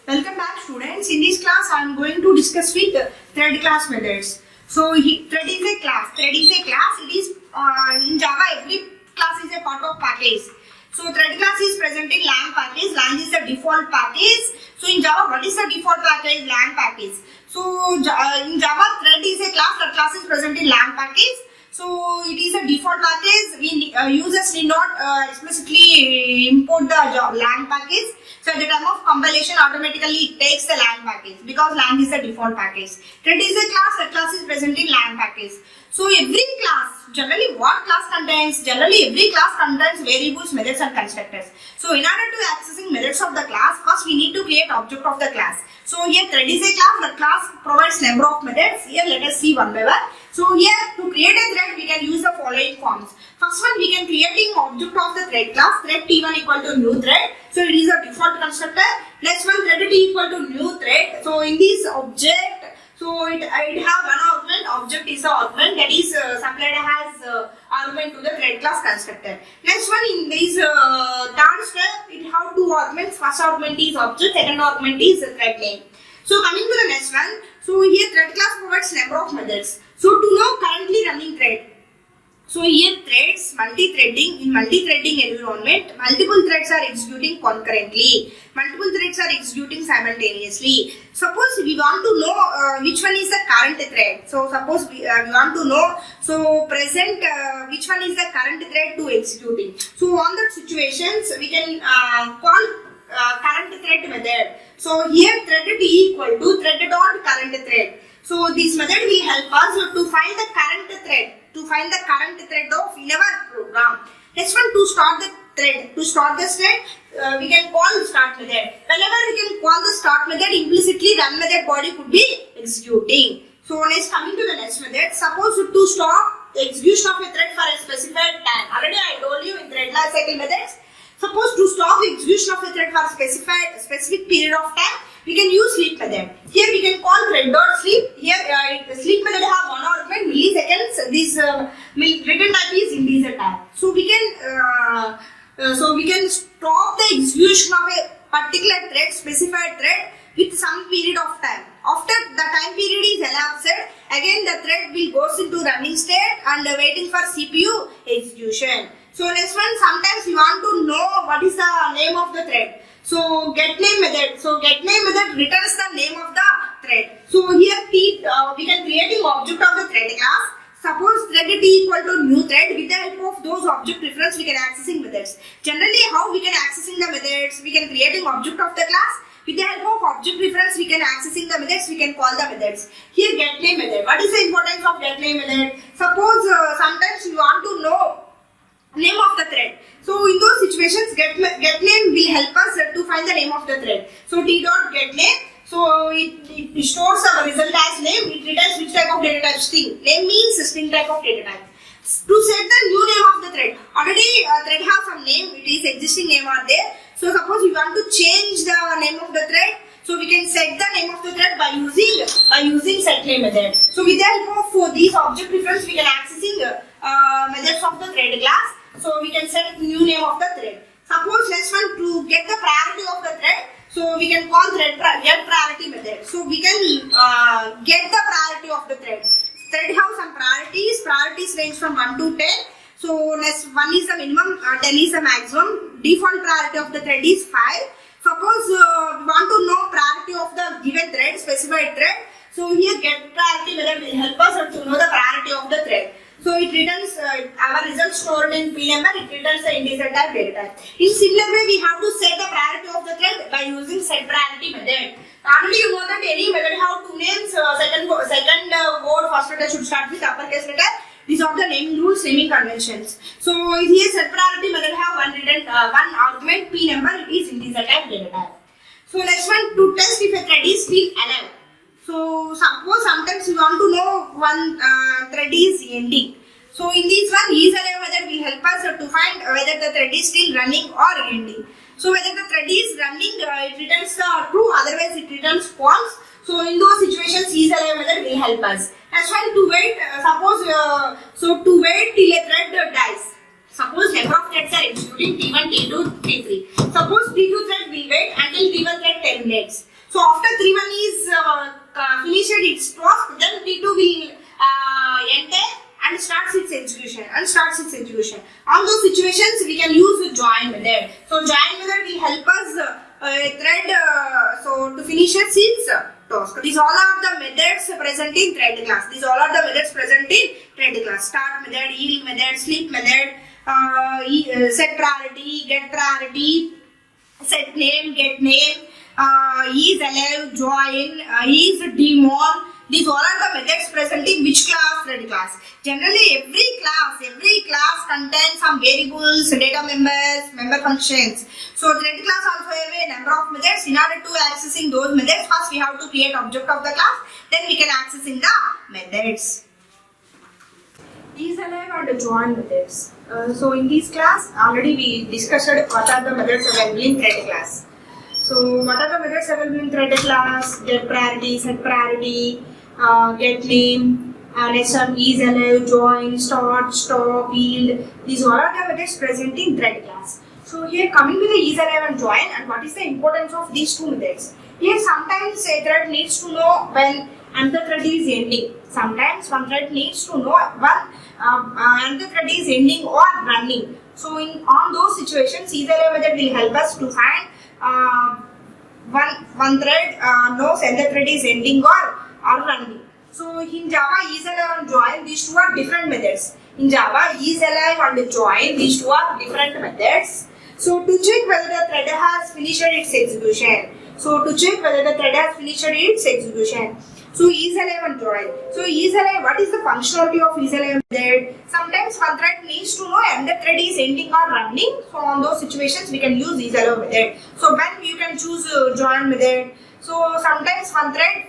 Welcome back, students. In this class, I am going to discuss with thread class methods. So, thread is a class. Thread is a class. It is in Java. Every class is a part of package. So, thread class is present in lang package. Lang is the default package. So, in Java, what is the default package? Lang package. So, in Java, thread is a class. That class is present in lang package. So it is a default package. We users need not explicitly import the lang package. So at the time of compilation, automatically it takes the lang package because lang is the default package. Thread is a class. That class is present in lang package. So every class, generally what class contains? Generally every class contains variables, methods and constructors. So in order to accessing methods of the class, first we need to create object of the class. So here thread is a class. The class provides number of methods. Here let us see one by one. So here to create a thread we can use the following forms. First one, we can creating object of the thread class. Thread T1 equal to new thread. So it is a default constructor. Next one, thread T equal to new thread. So in this object, so it have one argument. Object is the argument that is supplied as argument to the thread class constructor. Next one, in this third step, it have two arguments. First argument is object. Second argument is thread name. So coming to the next one. So here thread class provides number of methods. So to know currently running thread. So here threads, multi-threading. In multi-threading environment, multiple threads are executing concurrently. Multiple threads are executing simultaneously. Suppose we want to know which one is the current thread. So suppose we want to know, so present which one is the current thread to executing. So on that situations, we can call current thread method. So here thread T equal to thread dot current thread. So this method will help us to find the current thread. To find the current thread of in our program. Next one, to start the thread. To start the thread, we can call start method. Whenever we can call the start method, implicitly run method body could be executing. So next, coming to the next method. Suppose to stop the execution of a thread for a specified time. Already I told you in thread lifecycle methods. Suppose to stop the execution of a thread for a specific period of time, we can use sleep method. Here we can call thread dot sleep. Here sleep method have one argument milliseconds. This return type is integer type. So we can stop the execution of a particular thread, specified thread, with some period of time. After the time period is elapsed, again the thread will goes into running state and waiting for CPU execution. So next one, sometimes we want to know what is the name of the thread. So get name method. So get name method returns the name of the thread. So here we can creating object of the thread class. Suppose thread T equal to new thread. With the help of those object reference, we can accessing methods. Generally, how we can accessing the methods? We can creating object of the class. With the help of object reference, we can accessing the methods. We can call the methods. Here get name method. What is the importance of get name method? Suppose sometimes you want to know name of the thread. So in those situations, get name will help us to find the name of the thread. So T dot get name. So it stores our result as name. It returns which type of data type? String. Name means string type of data type. To set the new name of the thread. Already thread have some name. It is existing name are there. So suppose we want to change the name of the thread. So we can set the name of the thread by using set name method. So with the help of these object reference, we can accessing methods of the thread class. So we can set new name of the thread. Suppose next one, to get the priority of the thread, so we can call thread get priority method. So we can get the priority of the thread. Thread have some priorities. Priorities range from 1 to 10. So next 1 is the minimum, 10 is the maximum. Default priority of the thread is 5. Suppose we want to know priority of the given thread, specified thread. So here get priority method will help us to know the priority of the thread. So it returns our result stored in P number, it returns the integer type data type. In similar way, we have to set the priority of the thread by using set priority method. Normally you know that any method have two names, second word, first letter should start with uppercase letter. These are the naming rules, naming conventions. So here set priority method have one argument, P number, it is integer type data type. So next one, to test if a thread is still alive. So suppose sometimes you want to know one thread is ending. So in this one, is alive method will help us to find whether the thread is still running or ending. So whether the thread is running, it returns the true, otherwise it returns false. So in those situations, is alive method will help us. Next one, to wait. Suppose to wait till a thread dies. Suppose number of threads are executing T1, T2, T3. Suppose T2 thread will wait until T1 thread terminates. So after T1 is finished its task, then T2 will enter and starts its execution. On those situations, we can use the join method. So join method will help us thread to finish its task. These all are the methods present in thread class. Start method, yield method, sleep method, set priority, get priority, set name, get name, is alive, join, is demon. These all are the methods present in which class? Thread class. Generally, every class contains some variables, data members, member functions. So thread class also have a number of methods. In order to accessing those methods, first we have to create object of the class. Then we can access in the methods. Is alive and join methods. So in this class, already we discussed what are the methods available in thread class. So what are the methods available in thread class? Get priority, set priority, get name, next one is alive, join, start, stop, yield. These all are the methods present in thread class. So here coming to the is alive and join, and what is the importance of these two methods? Here sometimes a thread needs to know when another thread is ending. Sometimes one thread needs to know when another thread is ending or running. So on those situations, is alive method will help us to find one thread knows another thread is ending or running. So in Java, is alive and join, these two are different methods. In Java, is alive and join, these two are different methods. So to check whether the thread has finished its execution. So is alive and join. So is alive, what is the functionality of is alive method? Sometimes one thread needs to know another thread is ending or running. So on those situations, we can use is alive method. So when you can choose join method. So sometimes one thread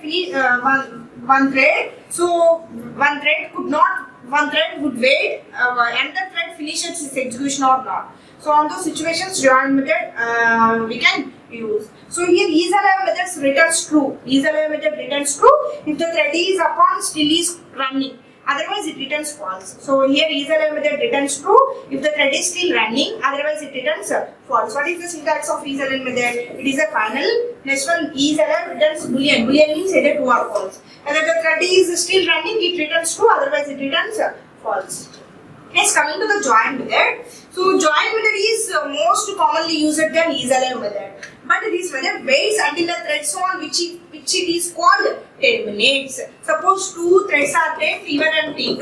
would wait another thread finishes its execution or not. So on those situations, join method we can use. So here is alive method returns true. Is alive method returns true if the thread is upon still is running. Otherwise it returns false. So here is alive method returns true if the thread is still running. Otherwise it returns false. What is the syntax of is alive method? It is a final. Next one, is alive returns boolean. Boolean means either true or false. Whether the thread is still running, it returns true. Otherwise it returns false. Next, coming to the join method. So join method is most commonly used than is alive method. But this method waits until the threads on which it is called terminates. Suppose two threads are there, T1 and T2.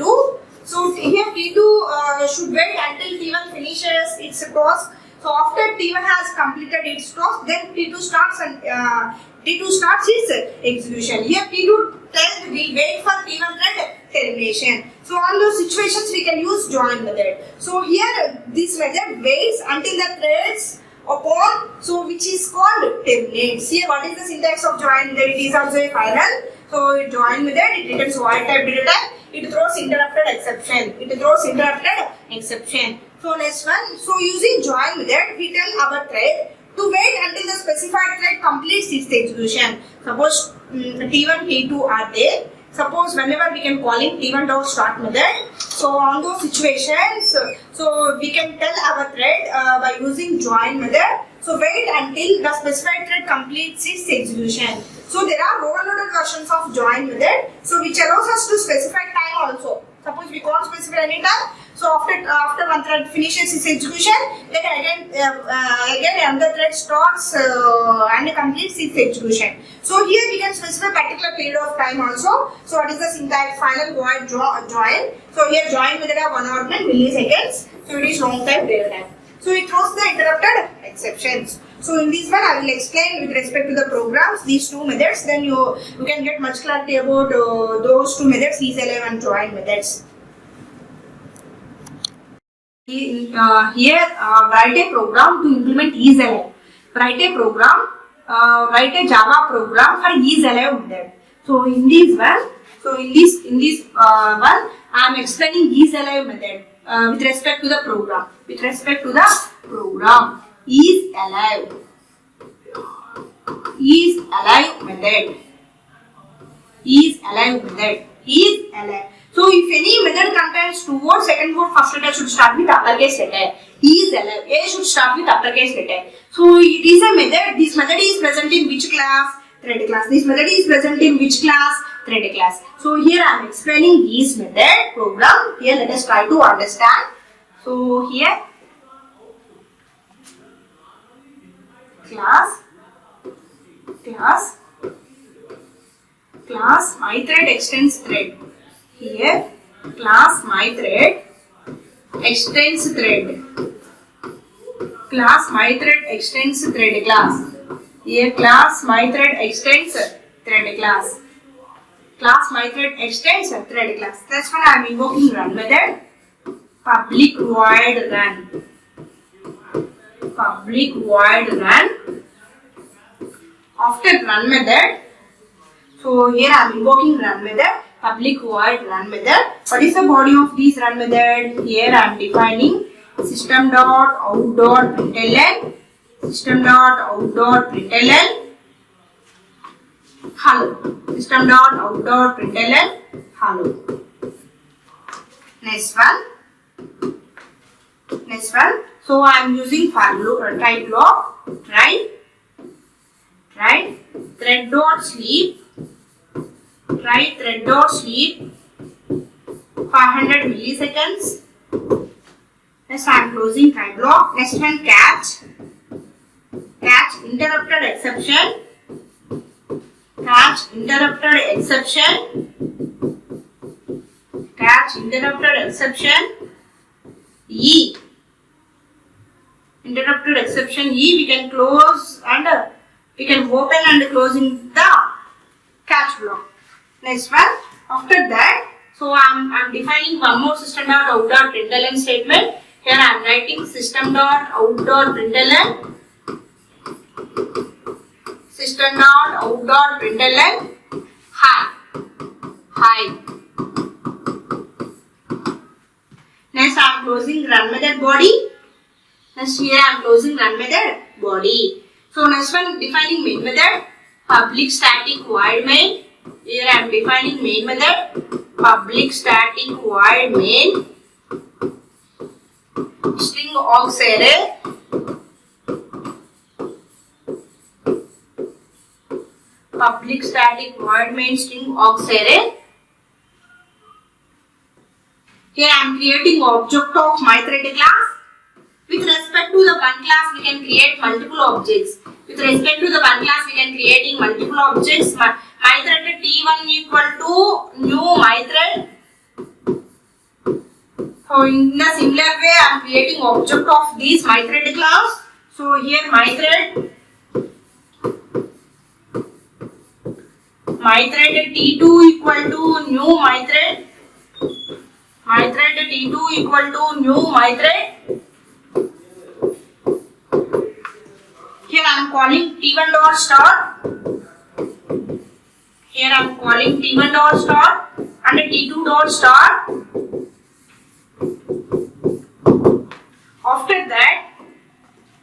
So here T2 should wait until T1 finishes its task. So after T1 has completed its task, then T2 starts its execution. Here T2 thread will wait for T1 thread termination. So on those situations we can use join method. So here this method waits until the threads upon which is called terminates. Here what is the syntax of join method? It is also a final. So join method, it returns void type data type. It throws interrupted exception. So next one. So using join method, we tell our thread to wait until the specified thread completes its execution. Suppose T1, T2 are there. Suppose whenever we can call in T1.start method. So on those situations, so we can tell our thread by using join method. So wait until the specified thread completes its execution. So there are overloaded versions of join method. So which allows us to specify time also. Suppose we can't specify any time. So after one thread finishes its execution, then again another thread starts and completes its execution. So here we can specify particular period of time also. So what is the syntax? Final void join. So here join method of 1 argument milliseconds. So it is long time data type. So it throws the interrupted exceptions. So in this one I will explain with respect to the programs these two methods. Then you can get much clarity about those two methods, is alive and join methods. Here write a program to implement is alive. Write a Java program for is alive method. So in this one, I am explaining is alive method with respect to the program. Is alive method. So if any method contains two words, second word, first letter should start with uppercase letter. Is alive. A should start with uppercase letter. So it is a method. This method is present in which class? thread class. This method is present in which class? Thread class. So here I am explaining this method program. Here let us try to understand. So here class my thread extends thread. Here class my thread extends thread. Class my thread extends thread class. Here class my thread extends thread class. Class my thread extends thread class. That's when I am invoking run method. Public void run. Public void run. After run method, so here I am invoking run method. Public void run method. What is the body of this run method? Here I am defining system dot out dot println. System dot out dot println. Hello. System dot out dot println. Hello. Next one. So I am using try block. Try thread dot sleep. Try thread dot sleep 500 milliseconds. Next I am closing try block. Next one catch interrupted exception. Catch interrupted exception. Catch interrupted exception. E. Interrupted exception E. We can close and we can open and close in the catch block. Next one. After that, so I'm defining one more system dot out dot println statement. Here I am writing system dot out dot println. System dot out dot println. Hi. Next I am closing run method body. Next here I am closing run method body. So next one defining main method. Public static void main. Here I am defining main method. Public static void main. String aux array. Public static void main string aux array. Here I am creating object of my thread class. With respect to the one class, we can create multiple objects. With respect to the one class, we can creating multiple objects. My thread T1 equal to new my thread. So in a similar way, I am creating object of this my thread class. So here my thread T2 equal to new my thread. My thread T2 equal to new my thread. Here I am calling T1 dot start. Here I am calling T1 dot start and T2 dot start.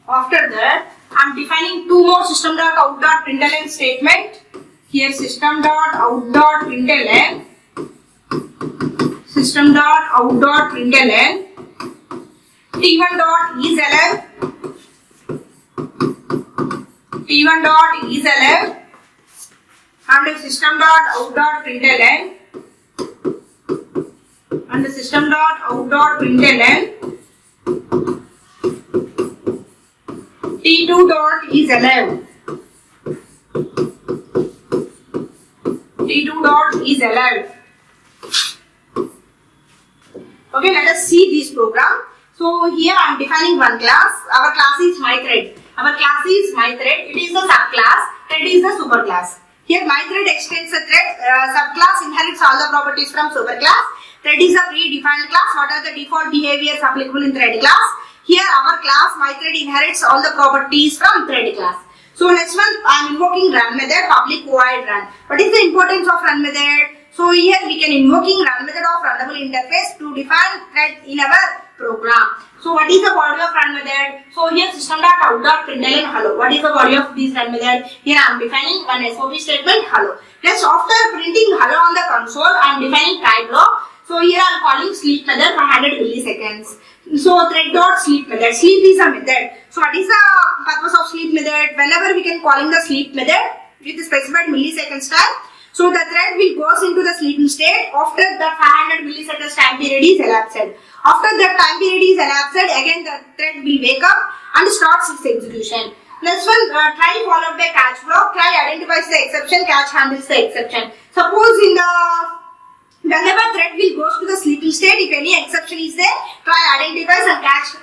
After that, I am defining two more system dot out dot println statement. Here system dot out dot println. System dot out dot println. T1 dot is alive. T1 dot is alive. And system dot out dot println. And system dot out dot println. T2 dot is alive. T2 dot is alive. Okay, let us see this program. So here I am defining one class. Our class is my thread. It is the subclass. Thread is the superclass. Here my thread extends the thread. Subclass inherits all the properties from superclass. Thread is a predefined class. What are the default behaviors applicable in thread class? Here our class my thread inherits all the properties from thread class. So next one I am invoking run method, public void run. What is the importance of run method? So here we can invoking run method of runnable interface to define thread in our program. So what is the body of run method? So here system dot out dot println hello. What is the body of this run method? Here I am defining one SOP statement hello. Next after printing hello on the console, I am defining try block. So here I am calling sleep method for 100 milliseconds. So thread dot sleep method. Sleep is a method. So what is the purpose of sleep method? Whenever we can calling the sleep method, with the specified milliseconds time. So the thread will goes into the sleeping state after the 500 milliseconds time period is elapsed. After that time period is elapsed, again the thread will wake up and starts its execution. Next one, try followed by catch block. Try identifies the exception, catch handles the exception. Suppose in the whenever thread will goes to the sleeping state, if any exception is there, try identifies and catch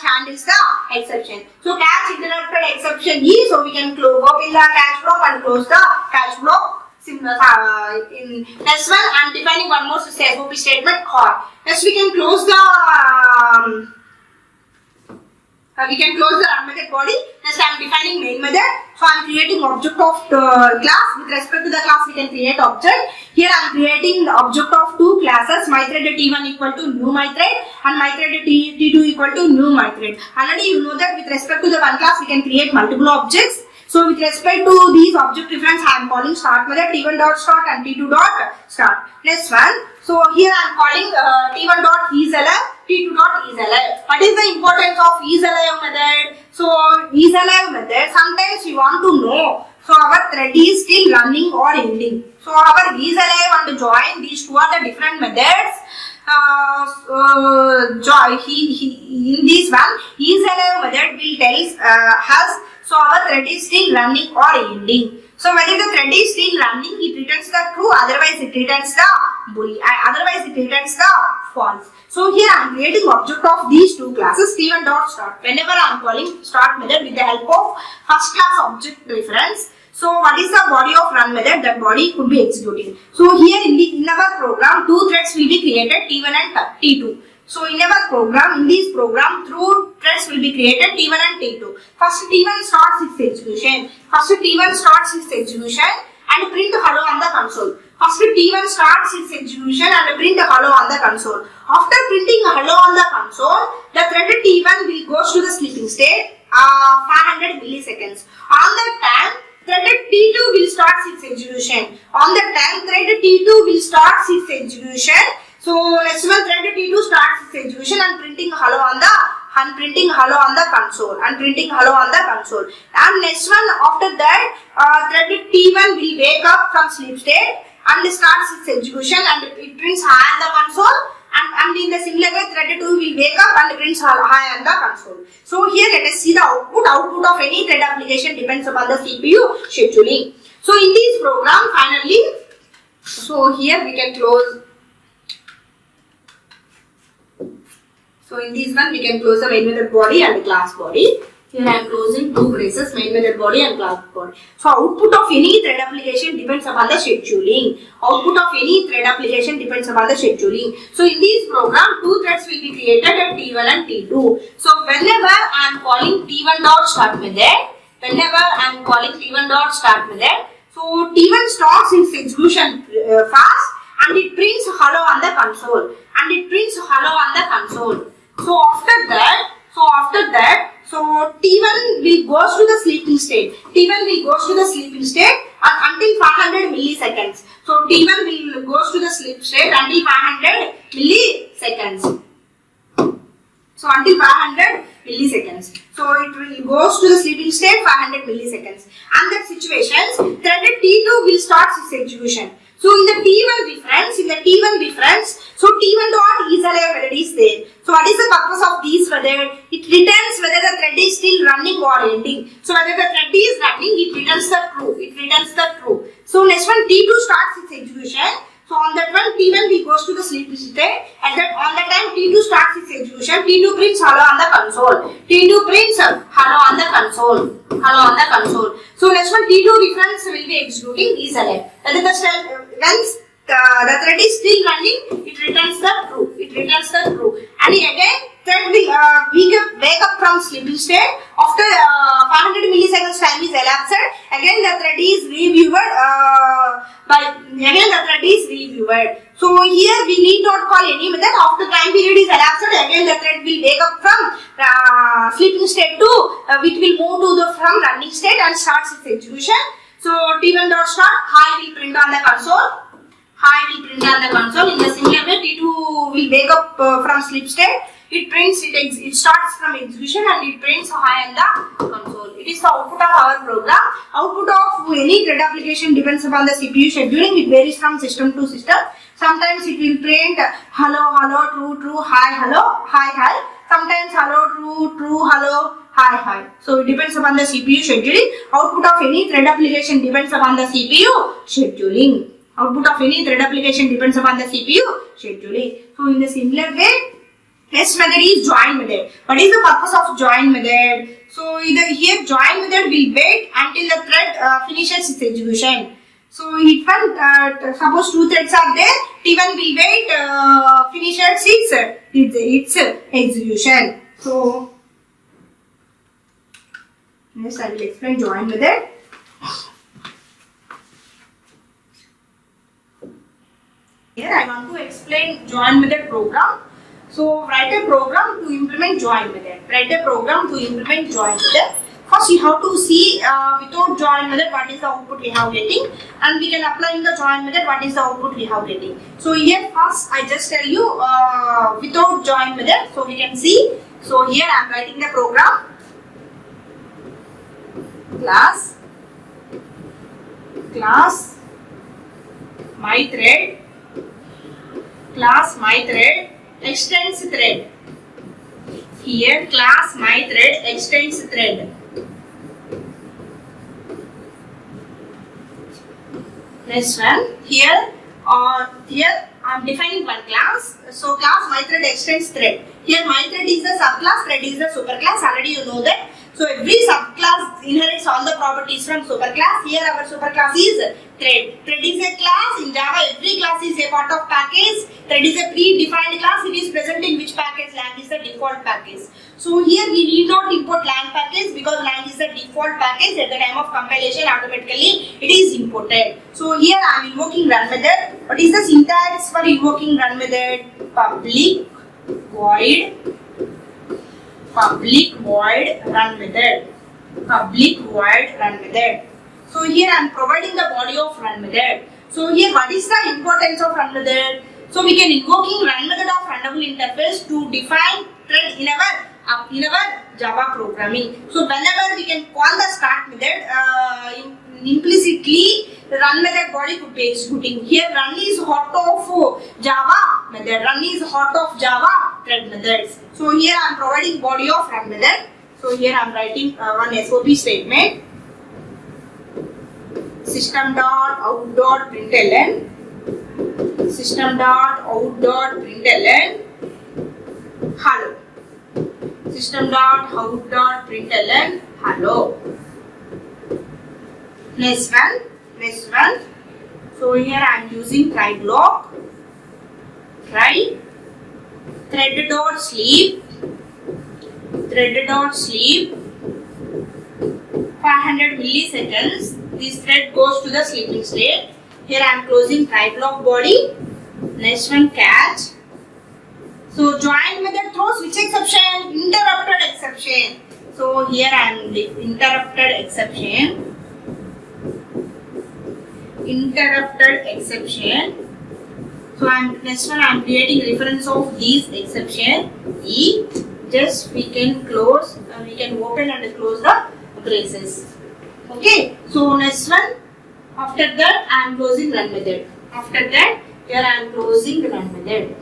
handles the exception. So catch interrupted exception is, so we can open the catch block and close the catch block. In next one, I am defining one more SOP statement call. Next we can close the run method body. Next I am defining main method. So I am creating object of the class. With respect to the class, we can create object. Here I am creating the object of two classes. MyThread T1 equal to new MyThread and MyThread T2 equal to new MyThread. Already you know that with respect to the one class, we can create multiple objects. So with respect to these object reference, I am calling start method T1 dot start and T2 dot start. Next one. So here I am calling T1 dot isalive, T2 dot isalive. What is the importance of isalive method? So isalive method, sometimes we want to know. So our thread is still running or ending. So our isalive and join, these two are the different methods. In this one, isalive method will tell us. So our thread is still running or ending. So whether the thread is still running, it returns the true, otherwise it returns the boolean, otherwise it returns the false. So here I am creating object of these two classes T1 dot start. Whenever I am calling start method with the help of first class object reference. So what is the body of run method? That body could be executing. So here in our program, two threads will be created, T1 and T2. So in our program, in this program, two threads will be created, T1 and T2. First T1 starts its execution. And print hello on the console. First T1 starts its execution and print hello on the console. After printing hello on the console, the thread T1 will go to the sleeping state 500 milliseconds. On that time, thread T2 will start its execution. On that time, thread T2 will start its execution. So next one, thread T2 starts its execution and printing hello on the console. And next one, after that, thread T1 will wake up from sleep state and starts its execution and it prints hi on the console. And in the similar way, thread 2 will wake up and prints hi on the console. So here let us see the output. Output of any thread application depends upon the CPU scheduling. So in this program, finally, so here we can close. So in this one, we can close the main method body and the class body. Here I am closing two braces, main method body and class body. So output of any thread application depends upon the scheduling. So in this program, two threads will be created at T1 and T2. So whenever I am calling T1 dot start method, so T1 starts its execution fast and it prints hello on the console. So after that, so T1 will goes to the sleeping state. Until 500 milliseconds. So T1 will goes to the sleep state until 500 milliseconds. So until 500 milliseconds. So it will goes to the sleeping state 500 milliseconds. And that situations, thread T2 will start its execution. So in the T1 reference, so T1 dot isalive method is there. So what is the purpose of this method? It returns whether the thread is still running or ending. So whether the thread is running, it returns the true. So next one, T2 starts its execution. So on that one, T1 will goes to the sleeping state. On that time, T2 starts its execution. T2 prints hello on the console. So next one, T2 reference will be executing isalive. Once the thread is still running, it returns the true. And again, thread will wake up from sleeping state after 500 milliseconds time is elapsed. Again, the thread is reviewed. So here we need not call any method. After time period is elapsed, again the thread will wake up from sleeping state to it will move to the from running state and starts its execution. So T1 dot start, hi will print on the console. In the similar way, T2 will wake up from sleep state. it prints, it starts from execution and it prints high on the console. It is the output of our program. Output of any thread application depends upon the CPU scheduling. It varies from system to system. Sometimes it will print hello, hello, true, true, hi, hello, hi, hi. Sometimes hello, true, true, hello, hi, hi. So it depends upon the CPU scheduling. Output of any thread application depends upon the CPU scheduling. Output of any thread application depends upon the CPU scheduling. So in the similar way, next method is join method. What is the purpose of join method? So here join method will wait until the thread finishes its execution. So it will suppose two threads are there. T1 will wait finishes its execution. So next I will explain join method. Here I want to explain join method program. So write a program to implement join method. Write a program to implement join method. First you have to see without join method what is the output we have getting, and we can apply in the join method what is the output we have getting. So here first I just tell you without join method, so we can see. So here I am writing the program. Class my thread, class my thread extends thread. Here class my thread extends thread. Next one, here I am defining one class. So class my thread extends thread. Here my thread is the subclass, thread is the superclass. Already you know that. So every subclass inherits all the properties from superclass. Here our superclass is thread. Thread is a class. In Java every class is a part of package. Thread is a pre-defined class. It is present in which package? Lang is the default package. So here we need not import lang package because lang is the default package. At the time of compilation automatically it is imported. So here I am invoking run method. What is the syntax for invoking run method? Public void run method. Public void run method. So here I am providing the body of run method. So here what is the importance of run method? So we can invoking run method of runnable interface to define thread in our Java programming. So whenever we can call the start method, implicitly the run method body could be executing. Here run is hot of Java method. Run is hot of Java thread methods. So here I am providing body of run method. So here I am writing one SOP statement. System.out.println. System.out.println. Hello. System.out.println. Hello. Next one. So here I am using try block. Try thread.sleep 500 milliseconds. This thread goes to the sleeping state. Here I am closing try block body. Next one catch. So join method throws which exception? Interrupted exception. So here I am interrupted exception. So next one I am creating reference of these exception. Just we can open and close the braces. Okay. So next one, after that I am closing run method. After that here I am closing run method.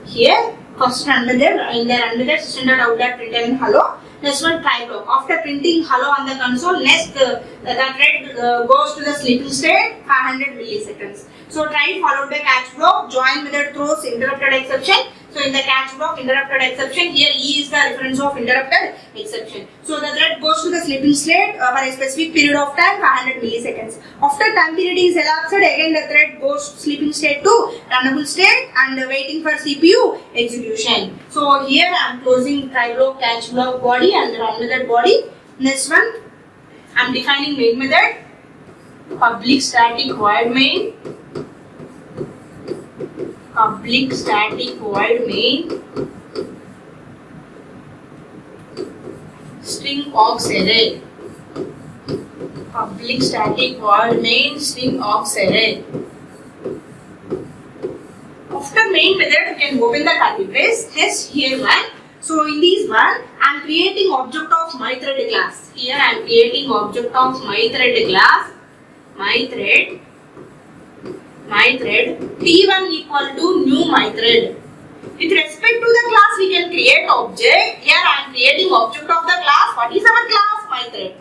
Here first run method, in the run method system.out.println hello. Next one try block. After printing hello on the console, next the thread goes to the sleeping state 500 milliseconds. So try followed by catch block. Join method throws interrupted exception. So in the catch block interrupted exception, here E is the reference of interrupted exception. So the thread goes to the sleeping state for a specific period of time 500 milliseconds. After time period is elapsed, again the thread goes sleeping state to runnable state and waiting for CPU execution. So here I am closing try block, catch block body and the run method body. Next one I am defining main method. Public static void main. Public static void main. String aux array. Public static void main string aux array. After After main method, we can open the curly brace. Next, here one. So in this one, I am creating object of my thread class. Here I am creating object of my thread class. My thread T1 equal to new my thread. With respect to the class, we can create object. Here I am creating object of the class. What is our class? My thread.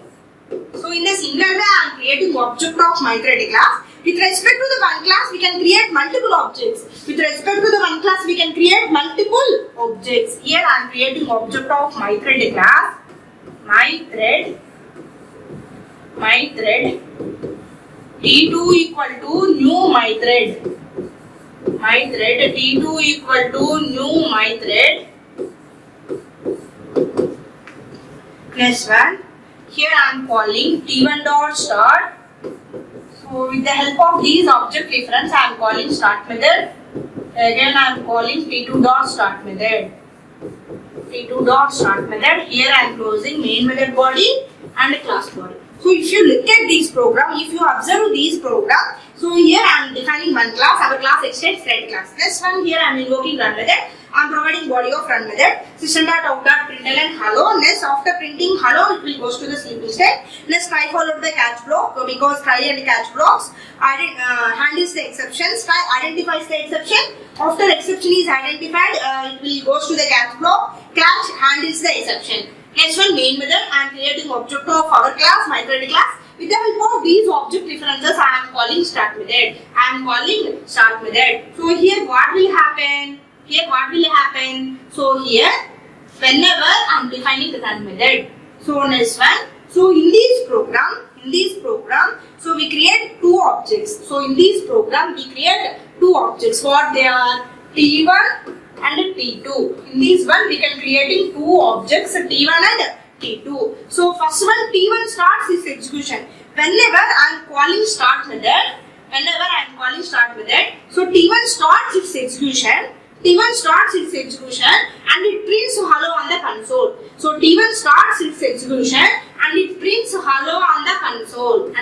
So in the similar way, I am creating object of my thread class. With respect to the one class, we can create multiple objects. With respect to the one class, we can create multiple objects. Here I am creating object of my thread class. My thread T2 equal to new my thread. My thread T2 equal to new my thread. Next one. Here I am calling T1 dot start. So with the help of these object reference, I am calling start method. Again I am calling T2 dot start method. T2 dot start method. Here I am closing main method body and class body. So if you look at this program, if you observe these program, so here I am defining one class. Our class extends thread class. Next one, here I am invoking run method. I am providing body of run method. System.out.println hello. Next, after printing hello, it will goes to the sleeping state. Next, try followed by catch block, because try and catch blocks handles the exceptions. Try identifies the exception. After exception is identified, it will goes to the catch block. Catch handles the exception. Next one, main method. I am creating object of our class, my thread class. With the help of these object references, I am calling start method. So here what will happen? So here, whenever I am defining the run method. So next one. So in this program, so we create two objects. So in this program, we create two objects. What they are? T1 and T2. In this one, we can creating two objects, T1 and T2. So first one, T1 starts its execution. Whenever I am calling start method, so T1 starts its execution. And it prints hello on the console. So T1 starts its execution and it prints hello on the console.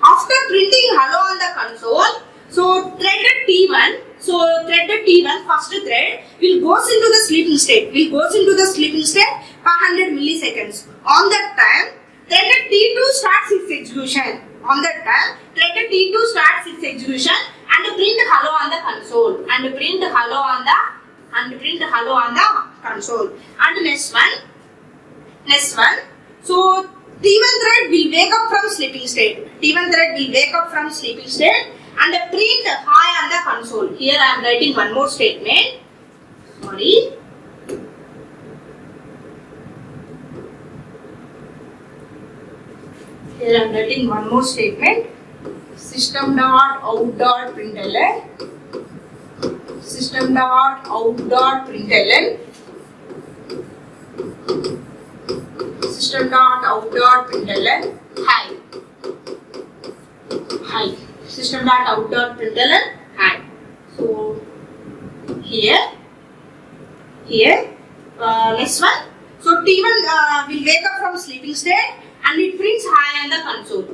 After printing hello on the console, so threaded T1, first thread will goes into the sleeping state. 500 milliseconds. On that time, threaded T2 starts its execution. And print hello on the console. And next one. So T1 thread will wake up from sleeping state. And print hi on the console. Here I am writing one more statement. System.out.println. Hi. System.out.println hi. So here next one. So T1 will wake up from sleeping state and it prints hi on the console.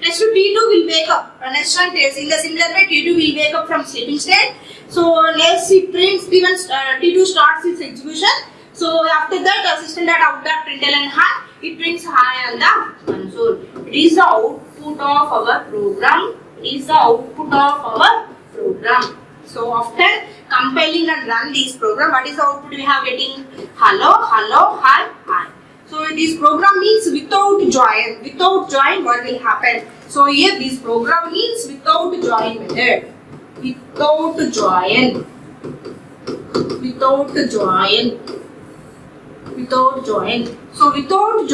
Next T2 will wake up. Next one is in the similar way, T2 will wake up from sleeping state. So next it prints T2 starts its execution. So after that, system.out.println hi, it prints hi on the console. It is the output of our program. So after compiling and run this program, what is the output we have getting? Hello, hi, hi. So this program means without join. Without join, what will happen? So here this program means without join method. Without join. So without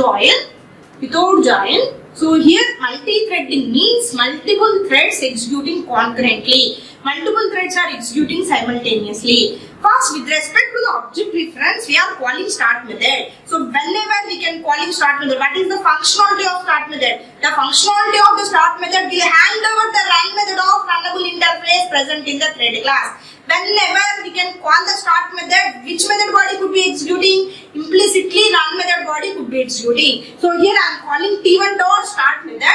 join. So here multi-threading means multiple threads executing concurrently. Multiple threads are executing simultaneously. First, with respect to the object reference, we are calling start method. So whenever we can calling start method, what is the functionality of start method? The functionality of the start method will hand over the run method of runnable interface present in the thread class. Whenever we can call the start method, which method body could be executing? Implicitly run method body could be executing. So here I am calling T1 dot start method.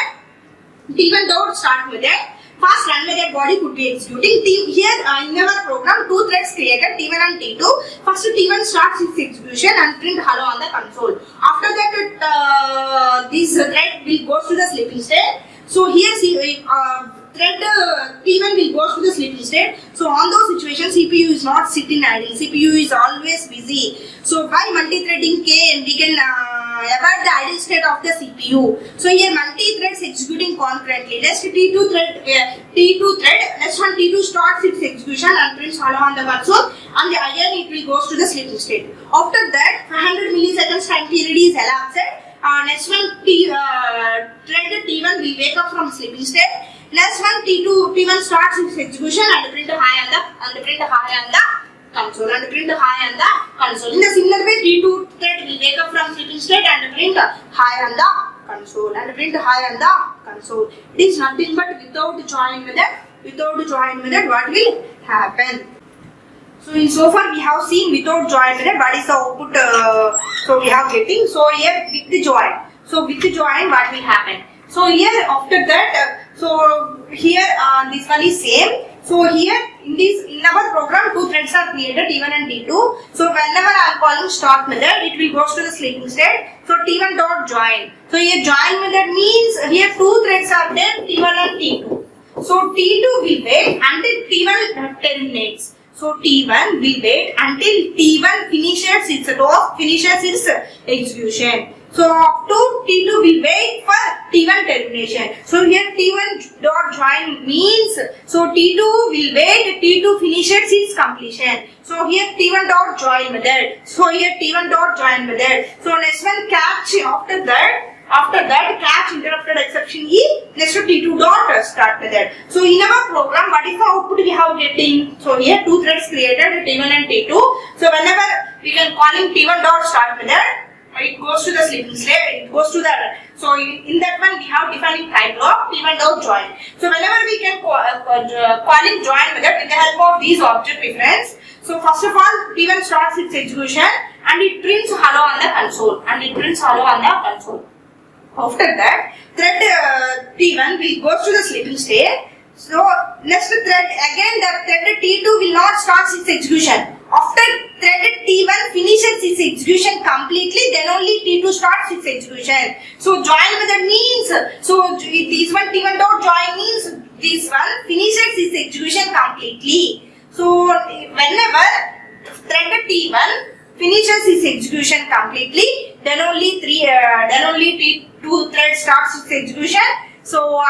fast run method body could be executing. Here in our program, two threads created, T1 and T2. First T1 starts its execution and print hello on the console. After that, this thread will go to the sleeping state. So here thread T1 will go to the sleeping state. So on those situations, CPU is not sitting idle. CPU is always busy. So by multi-threading K, we can avoid the idle state of the CPU. So here multi-threads executing concurrently. Next T2 thread, next one T2 starts its execution and prints hello on the console, and again it will go to the sleeping state. After that, 500 milliseconds time period is elapsed. Next one thread T1 will wake up from sleeping state. Next one T1 starts its execution and print hi on the console In the similar way, T2 thread will wake up from sleeping state and print hi on the console. It is nothing but without join method, what will happen? So far we have seen without join method what is the output. So we have getting. So here with the join. So with the join what will happen? So here after that, so here this one is same. So here in our program, two threads are created, T1 and T2. So whenever I am calling start method, it will go to the sleeping state. So T1 dot join. So here join method means here two threads are there, T1 and T2. So T2 will wait until T1 terminates. So T1 will wait until T1 finishes its execution. So up to T2 will wait for T1 termination. So here T1 dot join means, so T2 will wait, T2 finishes its completion. So here T1 dot join method. So here T1 dot join method. So next one catch. After that catch interrupted exception is next to T2 dot start method. So in our program, what is the output we have getting? So here two threads created, T1 and T2. So whenever we can calling T1 dot start method, it goes to the sleeping state. So in that one we have defining time block T1 dot join. So whenever we can calling join method with the help of these object reference. So first of all, T1 starts its execution and it prints hello on the console. After that, thread T1 will go to the sleeping state. So next thread again, the thread T2 will not start its execution. After thread T1 finishes its execution completely, then only T2 starts its execution. So join method means, so this one T1 dot join means this one finishes its execution completely. So whenever thread T1 finishes its execution completely, then only T2 thread starts its execution. So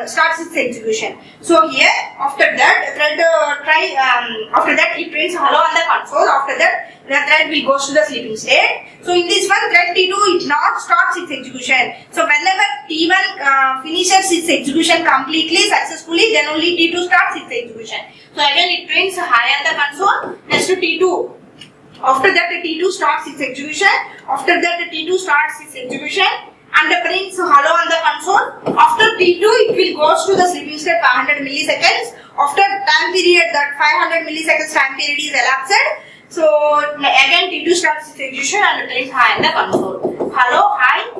starts its execution. So here after that thread after that it prints hello on the console. After that the thread will go to the sleeping state. So in this one thread T2 it not starts its execution. So whenever T1 finishes its execution completely successfully, then only T2 starts its execution. So again it prints hi on the console next to T2. After that the T2 starts its execution. After that the T2 starts its execution and prints hello on the console. After T2 it will goes to the sleeping state 500 milliseconds. After time period, that 500 milliseconds time period is elapsed. So again T2 starts its execution and prints hi on the console. Hello, hi,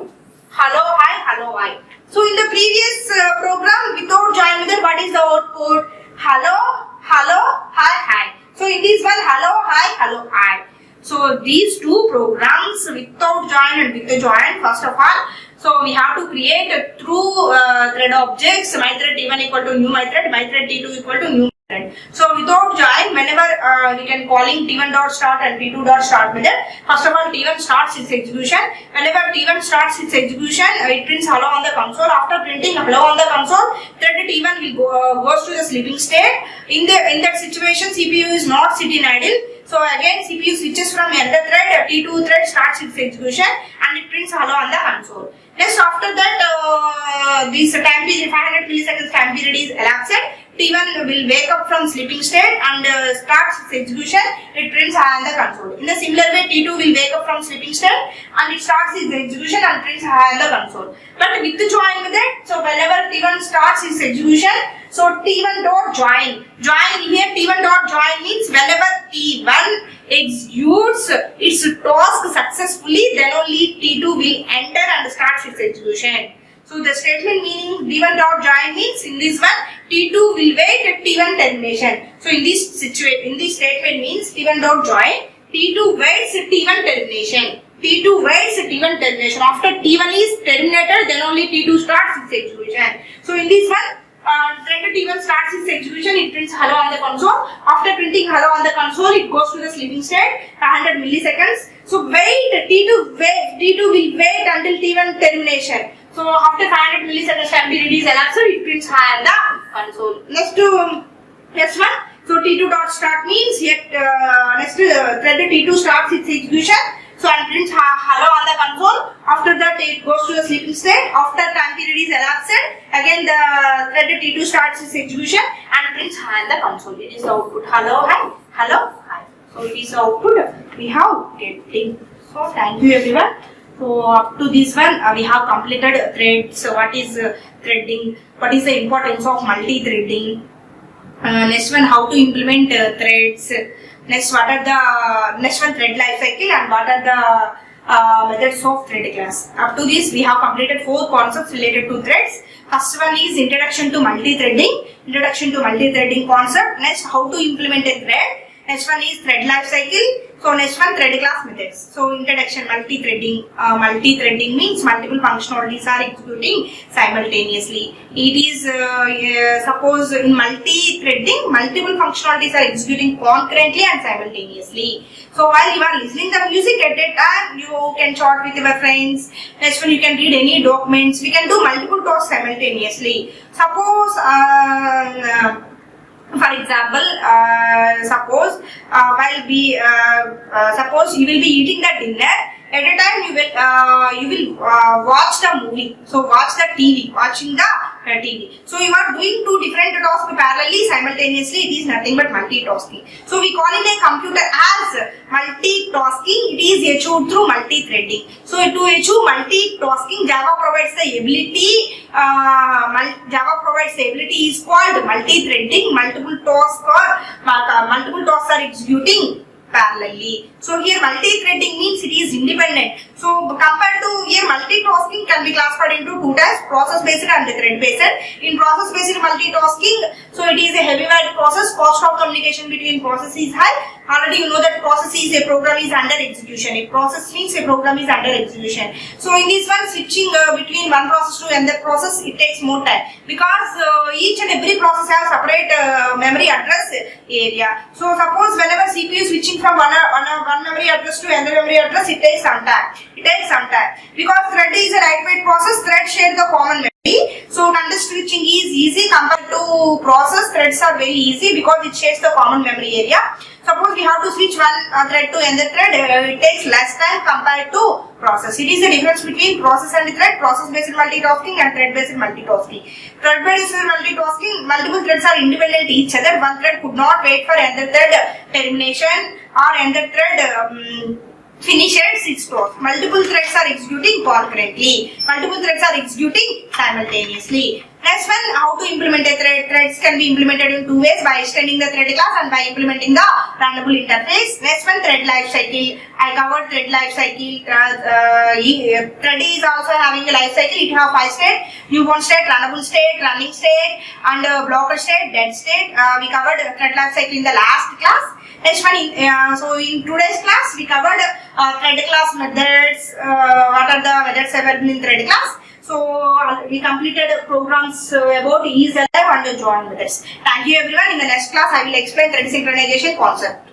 hello, hi, hello, hi. So in the previous program without join method, what is the output? Hello, hello, hi, hi. So in this one hello, hi, hello, hi. So these two programs without join and with the join, first of all, so we have to create through thread objects, my thread T1 equal to new my thread T2 equal to new thread. So without join, whenever we can calling T1 dot start and T2 dot start method, first of all T1 starts its execution. Whenever T1 starts its execution, it prints hello on the console. After printing hello on the console, thread T1 will goes to the sleeping state. In that situation, CPU is not sitting idle. So again CPU switches from enter thread, T2 thread starts its execution and it prints hello on the console. Next after that this time period 500 milliseconds time period is elapsed. T1 will wake up from sleeping state and starts its execution. It prints hi on the console. In the similar way T2 will wake up from sleeping state and it starts its execution and prints hi on the console. But with the join method, so whenever T1 starts its execution, so T1 dot join. Join here T1 dot join means whenever T1 executes its task successfully, then only T2 will enter and starts its execution. So the statement meaning T1 dot join means in this one T2 will wait at T1 termination. So in this statement means T1 dot join, T2 waits at T1 termination. T2 waits at T1 termination. After T1 is terminated, then only T2 starts its execution. So in this one, thread T1 starts its execution, it prints hello on the console. After printing hello on the console, it goes to the sleeping state, 100 milliseconds. So T2 will wait until T1 termination. So after 500 milliseconds time period is elapsed, it prints hi on the console. Next one. So T2 dot start means yet thread T2 starts its execution. So and prints hello on the console. After that it goes to the sleeping state. After time period is elapsed, again the thread T2 starts its execution and prints hi on the console. It is the output hello hi, hello hi. So it is the output we have getting. So thank you everyone. So up to this one we have completed threads. So what is threading? What is the importance of multi-threading? Next one, how to implement threads. Next, what are the next one, thread life cycle, and what are the methods of thread class. Up to this we have completed 4 concepts related to threads. First one is introduction to multi-threading. Introduction to multi-threading concept. Next, how to implement a thread. Next one is thread life cycle. So next one, thread class methods. So introduction, multi-threading. Multi-threading means multiple functionalities are executing simultaneously. It is suppose in multi-threading, multiple functionalities are executing concurrently and simultaneously. So while you are listening the music at that time, you can chat with your friends. Next one, you can read any documents. We can do multiple tasks simultaneously. Suppose for example, suppose suppose you will be eating the dinner. At a time you will watch the movie. So watch the TV, watching the TV. So you are doing 2 different tasks parallelly, simultaneously. It is nothing but multitasking. So we call in a computer as multitasking. It is achieved through multi-threading. So to achieve multitasking, Java provides the ability. Java provides the ability is called multi-threading. Multiple tasks are executing parallelly. So here multi-threading means it is independent. So compared to here, multitasking can be classified into 2 types, process-based and thread-based. In process-based multitasking, so it is a heavyweight process. Cost of communication between processes is high. Already you know that process is a program is under execution. A process means a program is under execution. So in this one, switching between one process to another process, it takes more time because each and every process has separate memory address area. So suppose whenever CPU is switching from one memory address to another memory address, it takes some time. Because thread is a lightweight process. Thread share the common memory. So context switching is easy compared to process. Threads are very easy because it shares the common memory area. Suppose we have to switch one thread to another thread, it takes less time compared to process. It is the difference between process and thread, process-based multitasking and thread-based multitasking. Thread-based multitasking, multiple threads are independent each other. One thread could not wait for another thread termination or another thread finishes its task. Multiple threads are executing concurrently. Multiple threads are executing simultaneously. Next one, how to implement a thread. Threads can be implemented in 2 ways, by extending the thread class and by implementing the runnable interface. Next one, thread life cycle. I covered thread life cycle. Thread is also having a life cycle. It has 5 states: newborn state, runnable state, running state, and blocker state, dead state. We covered thread life cycle in the last class. Next one, so in today's class, we covered thread class methods. What are the methods available in thread class? So we completed programs about isalive and join methods. Thank you everyone. In the next class, I will explain thread synchronization concept.